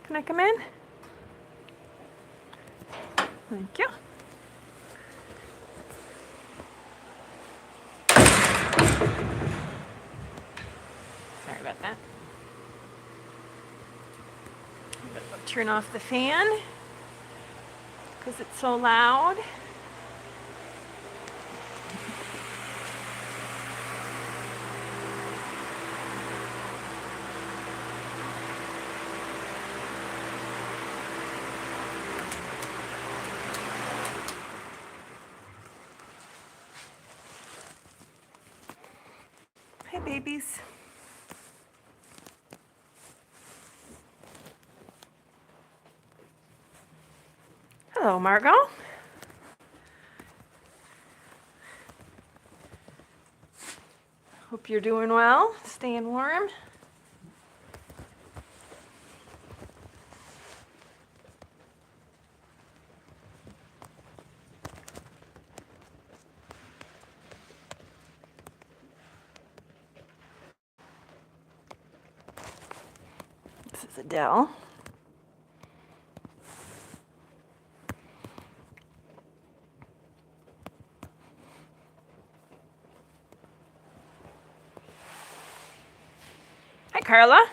Can I come in? Thank you. Sorry about that. Turn off the fan because it's so loud. Hi, babies. Hello, Margot. Hope you're doing well, staying warm. This is Adele. Hi, Carla.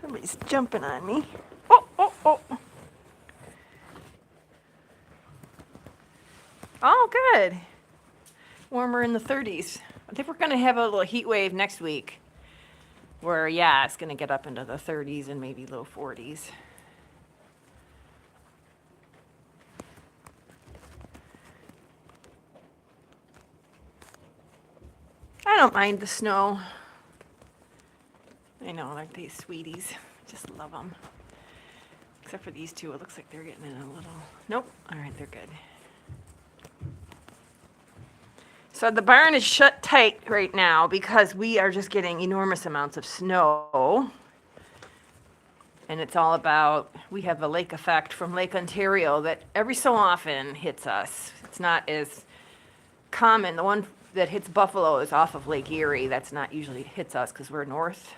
Somebody's jumping on me. Oh. Oh, good. Warmer in the 30s. I think we're going to have a little heat wave next week where, yeah, it's going to get up into the 30s and maybe low 40s. I don't mind the snow. I know, aren't they sweeties? Just love them. Except for these two, it looks like they're getting in a little... Nope. All right, they're good. So the barn is shut tight right now because we are just getting enormous amounts of snow. And it's all about, we have a lake effect from Lake Ontario that every so often hits us. It's not as common. The one that hits Buffalo is off of Lake Erie. That's not usually hits us because we're north.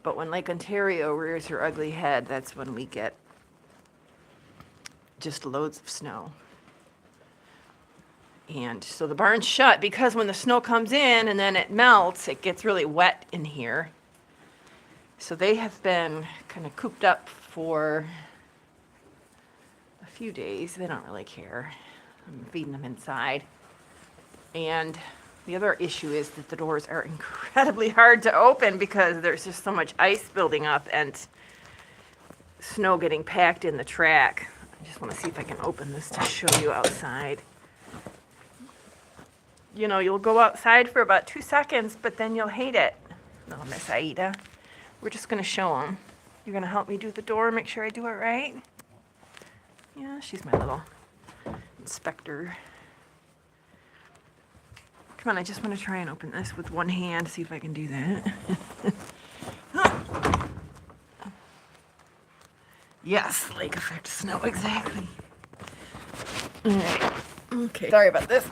But when Lake Ontario rears her ugly head, that's when we get just loads of snow. And so the barn's shut because when the snow comes in and then it melts, it gets really wet in here. So they have been kind of cooped up for a few days. They don't really care. I'm feeding them inside. And the other issue is that the doors are incredibly hard to open because there's just so much ice building up and snow getting packed in the track. I just want to see if I can open this to show you outside. You know, you'll go outside for about 2 seconds, but then you'll hate it. No, Miss Aida. We're just going to show them. You're going to help me do the door, make sure I do it right? Yeah, she's my little inspector. Come on, I just want to try and open this with one hand, see if I can do that. Yes, lake effect snow, exactly. All right. Okay. Sorry about this.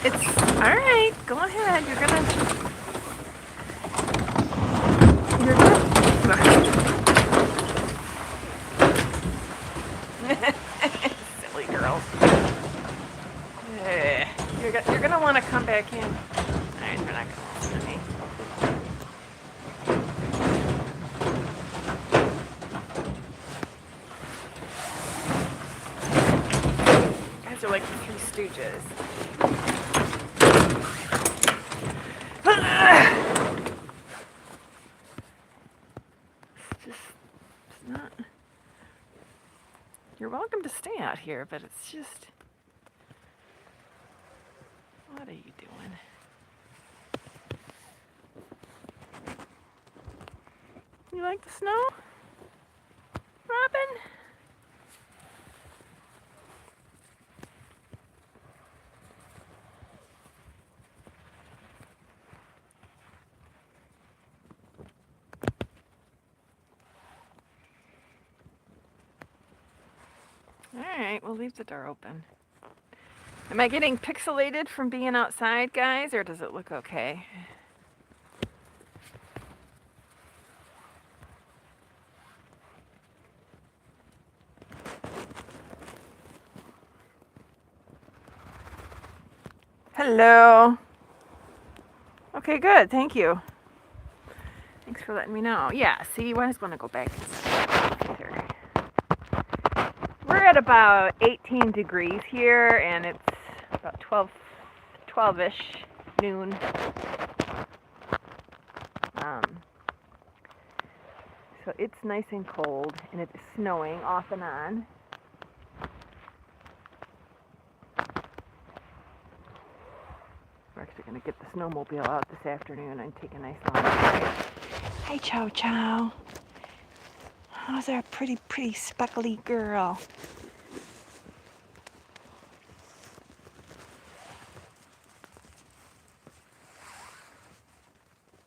It's all right. Go ahead. You're gonna. Silly girl. You're gonna want to come back in. All right, they're not gonna listen to me. You guys are like the Three Stooges. It's not. You're welcome to stay out here, but it's just. What are you doing? You like the snow, Robin? All right, we'll leave the door open. Am I getting pixelated from being outside, guys, or does it look okay? Hello. Okay, good. Thank you. Thanks for letting me know. Yeah, see, I was going to go back here. We're at about 18 degrees here, and it's about 12-ish noon. So it's nice and cold, and it's snowing off and on. We're actually going to get the snowmobile out this afternoon and take a nice long ride. Hi, Chow Chow. How's our pretty speckly girl?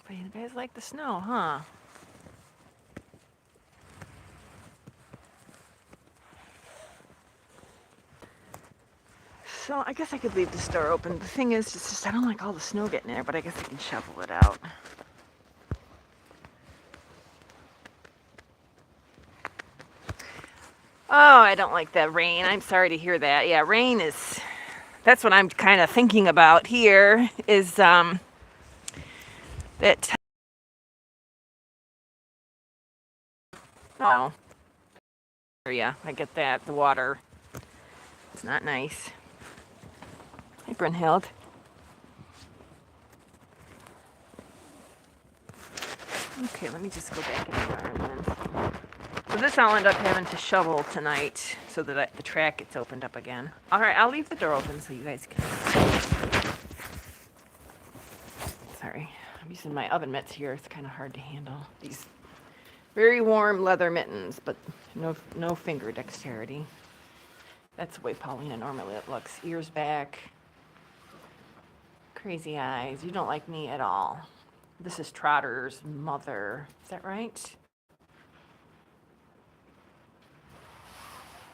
But you guys like the snow, huh? So I guess I could leave the store open. The thing is, it's just I don't like all the snow getting there, but I guess I can shovel it out. Oh, I don't like the rain. I'm sorry to hear that. Yeah, rain is, that's what I'm kind of thinking about here is that, oh, yeah, I get that. The water, it's not nice. Hey, Brynhild. Okay, let me just go back in the barn then. So this I'll end up having to shovel tonight so that the track gets opened up again. All right, I'll leave the door open so you guys can. Sorry, I'm using my oven mitts here. It's kind of hard to handle these very warm leather mittens, but no finger dexterity. That's the way Paulina normally looks. Ears back, crazy eyes. You don't like me at all. This is Trotter's mother. Is that right?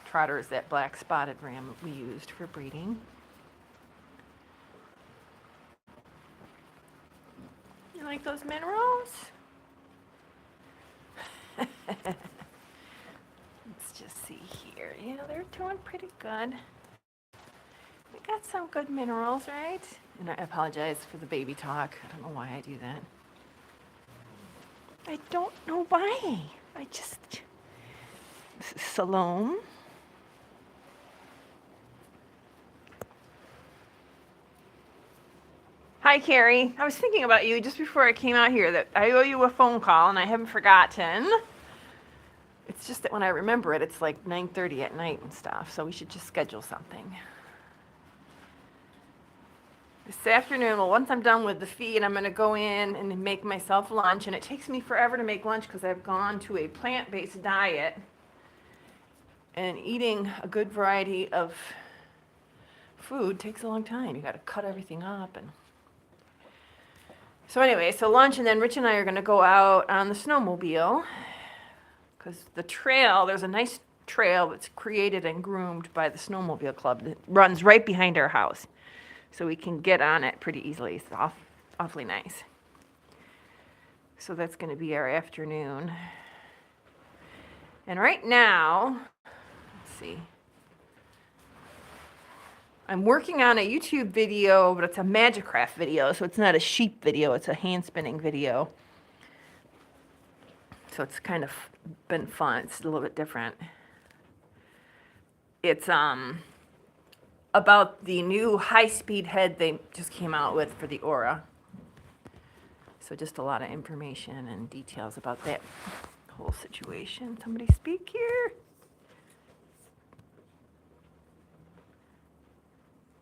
Trotter is that black spotted ram we used for breeding. You like those minerals? Let's just see here. Yeah, they're doing pretty good. We got some good minerals, right? And I apologize for the baby talk. I don't know why I do that. I don't know why. This is Salome. Hi, Carrie. I was thinking about you just before I came out here that I owe you a phone call and I haven't forgotten. It's just that when I remember it, it's like 9:30 at night and stuff, so we should just schedule something. This afternoon, well, once I'm done with the feed, I'm going to go in and make myself lunch, and it takes me forever to make lunch because I've gone to a plant-based diet, and eating a good variety of food takes a long time. You got to cut everything up. And so anyway, so lunch, and then Rich and I are going to go out on the snowmobile because the trail, there's a nice trail that's created and groomed by the snowmobile club that runs right behind our house. So we can get on it pretty easily. It's awfully nice. So that's going to be our afternoon. And right now, let's see. I'm working on a YouTube video, but it's a Magicraft video, so it's not a sheep video, it's a hand spinning video. So it's kind of been fun. It's a little bit different. It's about the new high-speed head they just came out with for the Aura. So just a lot of information and details about that whole situation. Somebody speak here.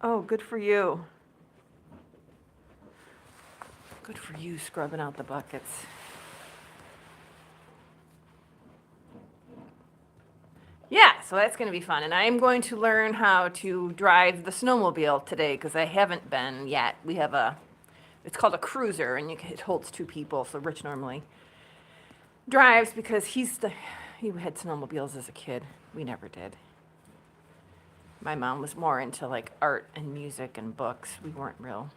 Oh, good for you. Good for you, scrubbing out the buckets. Yeah, so that's going to be fun. And I am going to learn how to drive the snowmobile today because I haven't been yet. We have it's called a cruiser, and it holds 2 people. So Rich normally drives because he had snowmobiles as a kid. We never did. My mom was more into like art and music and books. We weren't real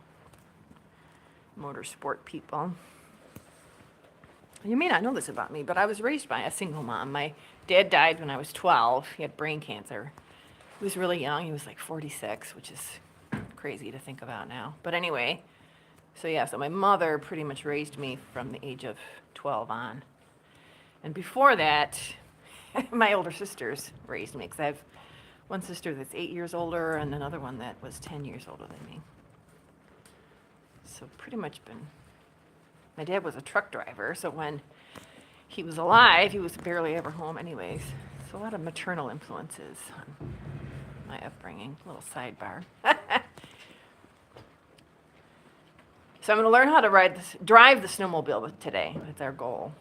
motorsport people. You may not know this about me, but I was raised by a single mom. My dad died when I was 12. He had brain cancer. He was really young. He was like 46, which is crazy to think about now. But anyway, so my mother pretty much raised me from the age of 12 on. And before that, my older sisters raised me, because I have one sister that's 8 years older and another one that was 10 years older than me. So pretty much my dad was a truck driver, so when he was alive, he was barely ever home anyways. So a lot of maternal influences on my upbringing. A little sidebar. So I'm going to learn how to drive the snowmobile today. That's our goal.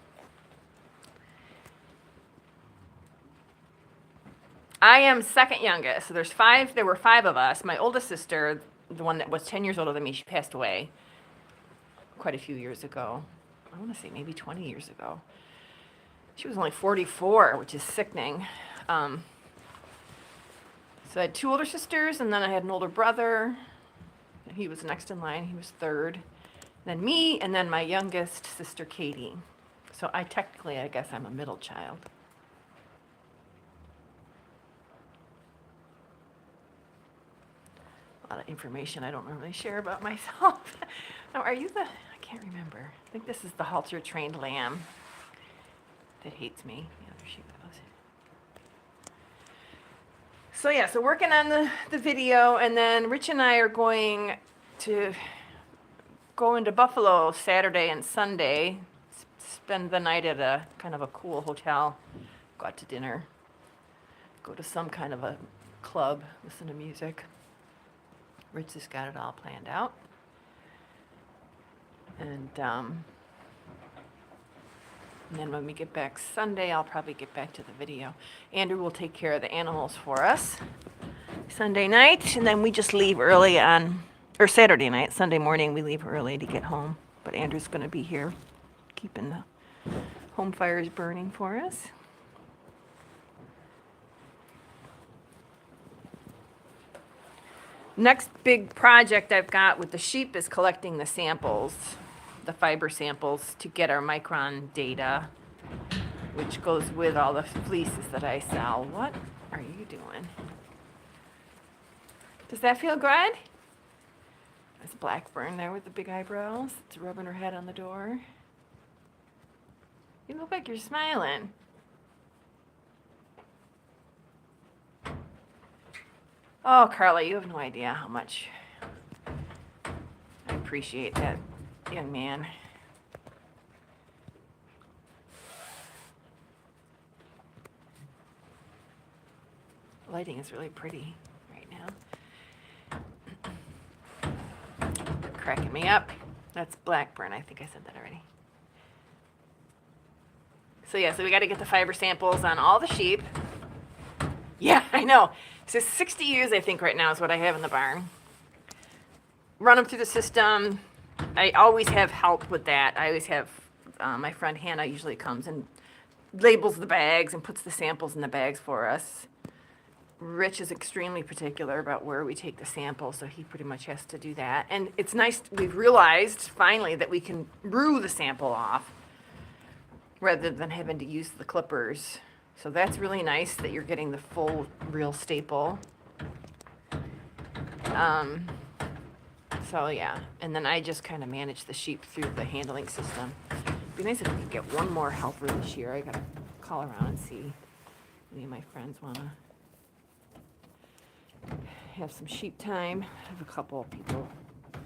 I am second youngest, so there were 5 of us. My oldest sister, the one that was 10 years older than me, she passed away quite a few years ago. I want to say maybe 20 years ago. She was only 44, which is sickening. So I had 2 older sisters, and then I had an older brother. He was next in line. He was third. Then me, and then my youngest sister, Katie. So I guess I'm a middle child. A lot of information I don't normally share about myself. Now, I can't remember. I think this is the halter-trained lamb that hates me. The other sheep goes. So working on the video, and then Rich and I are going to go into Buffalo Saturday and Sunday, spend the night at a kind of a cool hotel, go out to dinner, go to some kind of a club, listen to music. Rich has got it all planned out. And then when we get back Sunday, I'll probably get back to the video. Andrew will take care of the animals for us Sunday night, and then we just leave early or Saturday night. Sunday morning we leave early to get home. But Andrew's going to be here keeping the home fires burning for us. Next big project I've got with the sheep is collecting the samples, the fiber samples, to get our micron data, which goes with all the fleeces that I sell. What are you doing? Does that feel good? There's Blackburn there with the big eyebrows. It's rubbing her head on the door. You look like you're smiling. Oh, Carla, you have no idea how much I appreciate that young man. The lighting is really pretty right now. Cracking me up. That's Blackburn. I think I said that already. So we got to get the fiber samples on all the sheep. Yeah, I know. So 60 ewes, I think, right now is what I have in the barn. Run them through the system. I always have help with that. I always have my friend Hannah usually comes and labels the bags and puts the samples in the bags for us. Rich is extremely particular about where we take the samples, so he pretty much has to do that. And it's nice, we've realized finally that we can brew the sample off rather than having to use the clippers. So that's really nice that you're getting the full real staple. And then I just kind of manage the sheep through the handling system. It'd be nice if we could get one more helper this year. I gotta call around and see if any of my friends wanna have some sheep time. I have a couple of people.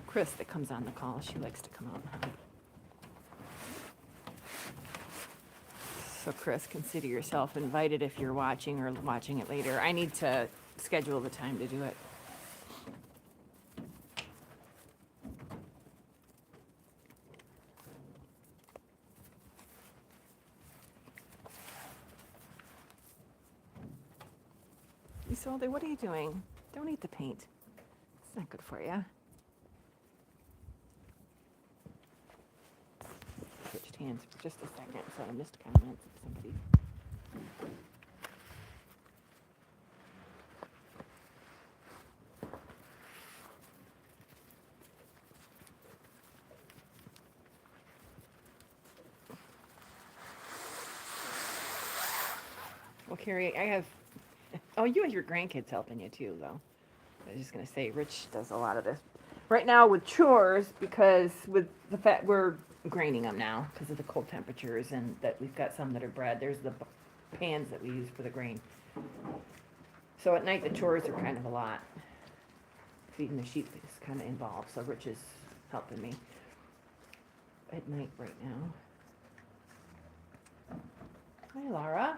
Chris that comes on the call, she likes to come out and help. So Chris, consider yourself invited if you're watching or watching it later. I need to schedule the time to do it. Isolde, what are you doing? Don't eat the paint. It's not good for you. Switched hands for just a second, so I missed comments of somebody. Well, Carrie, I have. Oh, you have your grandkids helping you too, though. I was just gonna say, Rich does a lot of this right now with chores because with the fact we're graining them now because of the cold temperatures and that we've got some that are bred. There's the pans that we use for the grain. So at night the chores are kind of a lot. Feeding the sheep is kind of involved, so Rich is helping me at night right now. Hi, Laura.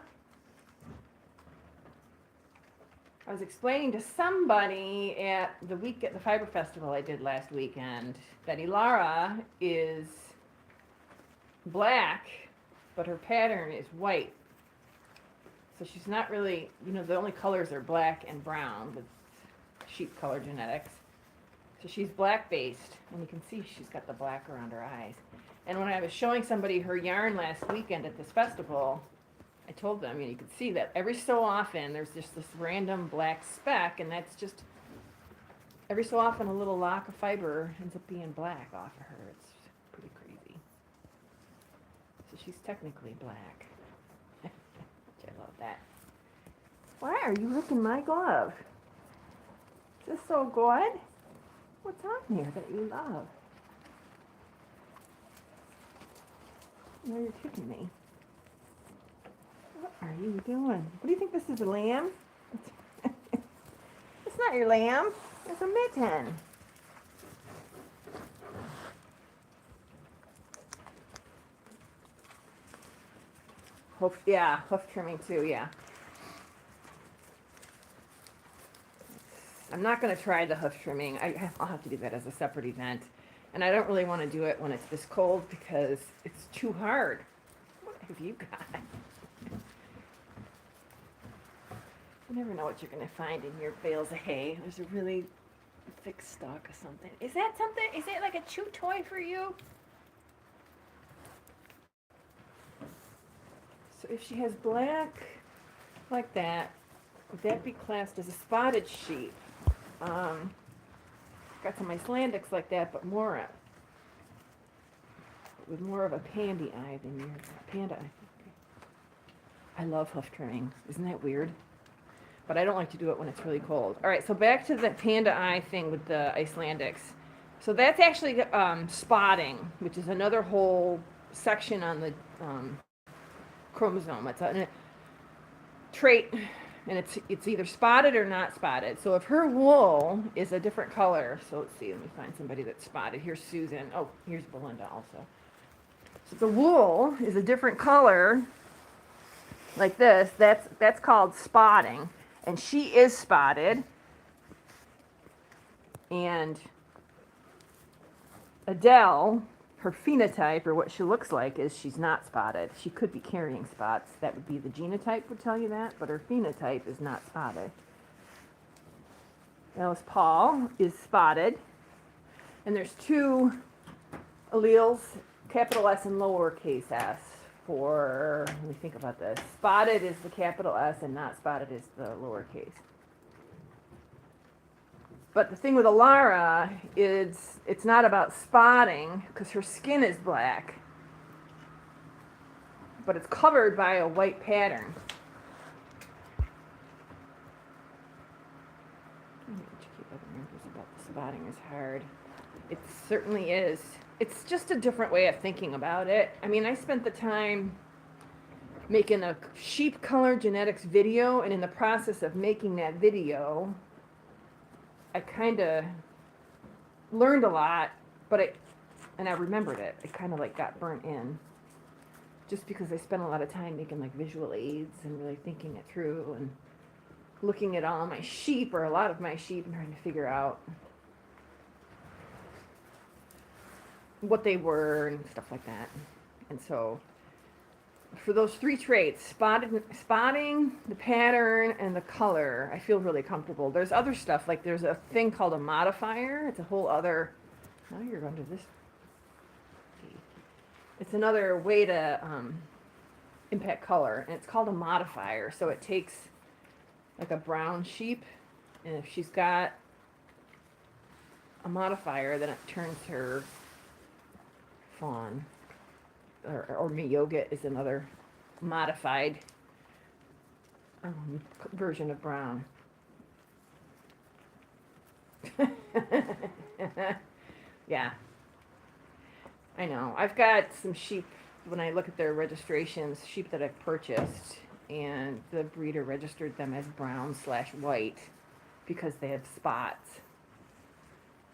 I was explaining to somebody at the Fiber Festival I did last weekend that Ilara is black, but her pattern is white. So she's not really, the only colors are black and brown with sheep color genetics. So she's black based, and you can see she's got the black around her eyes. And when I was showing somebody her yarn last weekend at this festival, I told them, you could see that every so often there's just this random black speck, and that's just every so often a little lock of fiber ends up being black off of her. It's pretty crazy. So she's technically black. I love that. Why are you licking my glove? Is this so good? What's on here that you love? No, you're kidding me. What are you doing? What do you think this is, a lamb? It's not your lamb. It's a mitten. Hoof trimming too, yeah. I'm not going to try the hoof trimming. I'll have to do that as a separate event. And I don't really want to do it when it's this cold because it's too hard. What have you got? You never know what you're going to find in your bales of hay. There's a really thick stalk of something. Is that something? Is it like a chew toy for you? So if she has black like that, would that be classed as a spotted sheep? Got some Icelandics like that, but more with more of a pandy eye than your panda eye. I love hoof trimming. Isn't that weird? But I don't like to do it when it's really cold. All right, so back to the panda eye thing with the Icelandics. So that's actually spotting, which is another whole section on the chromosome. It's a trait, and it's either spotted or not spotted. So if her wool is a different color, so let's see, let me find somebody that's spotted. Here's Susan. Oh, here's Belinda also. So if the wool is a different color, like this, that's called spotting. And she is spotted. And Adele, her phenotype, or what she looks like, is she's not spotted. She could be carrying spots. That would be the genotype would tell you that, but her phenotype is not spotted. Alice Paul is spotted. And there's two alleles, capital S and lowercase s. Let me think about this. Spotted is the capital S and not spotted is the lowercase. But the thing with Ilara is it's not about spotting because her skin is black, but it's covered by a white pattern. About the spotting is hard. It certainly is. It's just a different way of thinking about it. I mean, I spent the time making a sheep color genetics video, and in the process of making that video, I kind of learned a lot, and I remembered it. It kind of like got burnt in, just because I spent a lot of time making like visual aids and really thinking it through and looking at all my sheep, or a lot of my sheep, and trying to figure out what they were and stuff like that. And so for those three traits, spotting, the pattern, and the color, I feel really comfortable. There's other stuff, like there's a thing called a modifier. It's a whole other, now you're under this. It's another way to impact color, and it's called a modifier. So it takes like a brown sheep, and if she's got a modifier, then it turns her fawn, or Miyoga is another modified version of brown. Yeah, I know. I've got some sheep, when I look at their registrations, sheep that I've purchased, and the breeder registered them as brown/white because they have spots,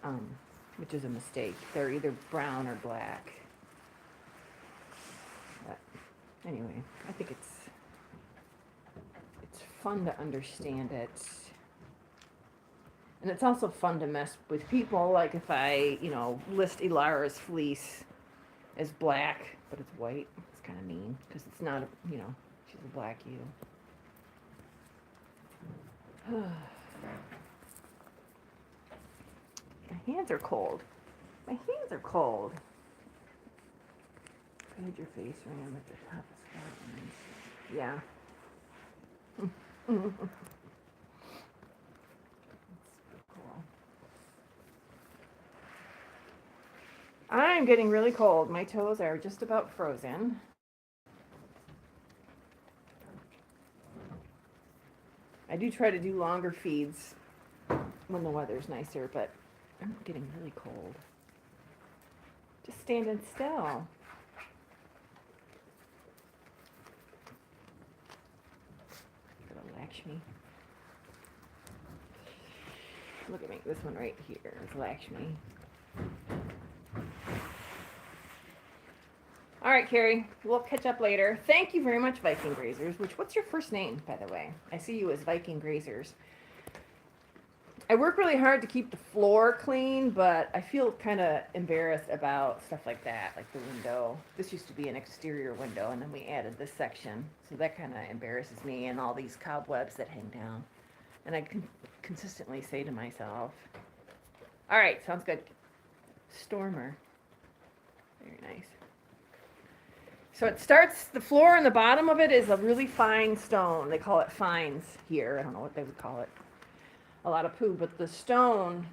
um, which is a mistake. They're either brown or black. But anyway, I think it's fun to understand it. And it's also fun to mess with people, like if I, list Elara's fleece as black, but it's white. It's kind of mean, because it's not, she's a black ewe. My hands are cold. My hands are cold. Hide your face right at the top of Scotland. Yeah. Cool. I'm getting really cold. My toes are just about frozen. I do try to do longer feeds when the weather's nicer, but I'm getting really cold. Just standing still. Little Lakshmi. Look at me. This one right here is Lakshmi. All right, Carrie. We'll catch up later. Thank you very much, Viking Grazers. What's your first name, by the way? I see you as Viking Grazers. I work really hard to keep the floor clean, but I feel kind of embarrassed about stuff like that, like the window. This used to be an exterior window, and then we added this section. So that kind of embarrasses me, and all these cobwebs that hang down. And I can consistently say to myself, all right, sounds good. Stormer. Very nice. So it starts, the floor and the bottom of it is a really fine stone. They call it fines here. I don't know what they would call it. A lot of poo, but the stone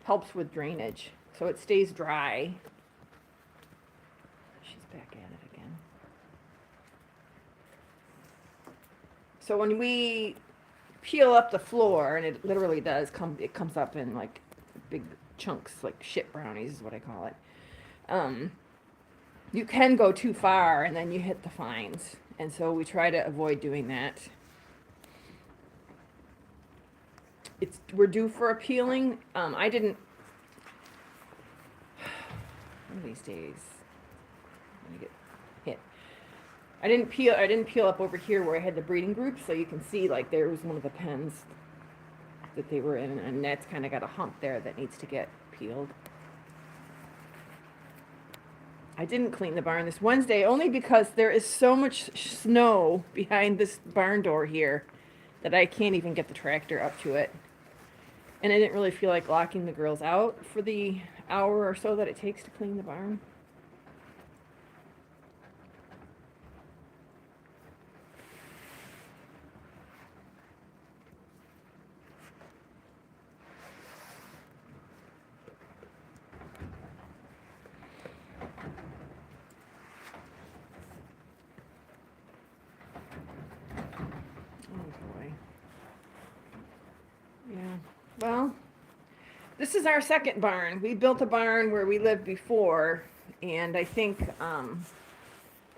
helps with drainage. So it stays dry. She's back at it again. So when we peel up the floor, and it literally does it comes up in like big chunks, like shit brownies is what I call it. You can go too far and then you hit the fines. And so we try to avoid doing that. We're due for a peeling. I didn't, one of these days, let me get hit. I didn't peel up over here where I had the breeding group, so you can see like there was one of the pens that they were in, and that's kind of got a hump there that needs to get peeled. I didn't clean the barn this Wednesday only because there is so much snow behind this barn door here that I can't even get the tractor up to it. And I didn't really feel like locking the girls out for the hour or so that it takes to clean the barn. Well, this is our second barn. We built a barn where we lived before, and I think the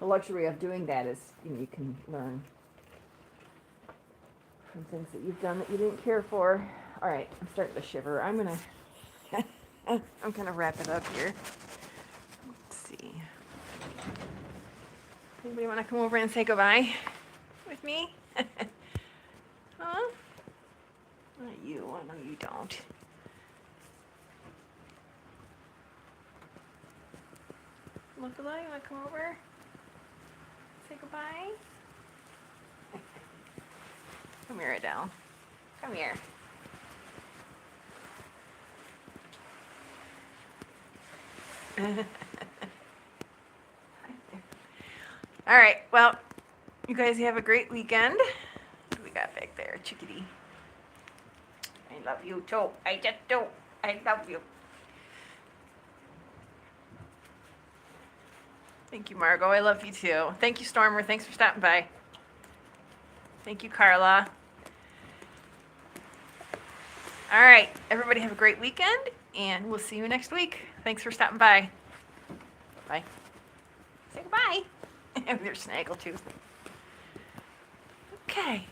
luxury of doing that is, you can learn from things that you've done that you didn't care for. All right, I'm starting to shiver. I'm gonna wrap it up here. Let's see. Anybody want to come over and say goodbye with me? Huh? Not you. I know you don't. Look, you want to come over? Say goodbye? Come here, Adele. Come here. All right. Well, you guys have a great weekend. What do we got back there? Chickadee. I love you too. I just do. I love you. Thank you, Margot. I love you too. Thank you, Stormer. Thanks for stopping by. Thank you, Carla. All right, everybody have a great weekend, and we'll see you next week. Thanks for stopping by. Bye. Say goodbye. There's Snaggletooth. Okay.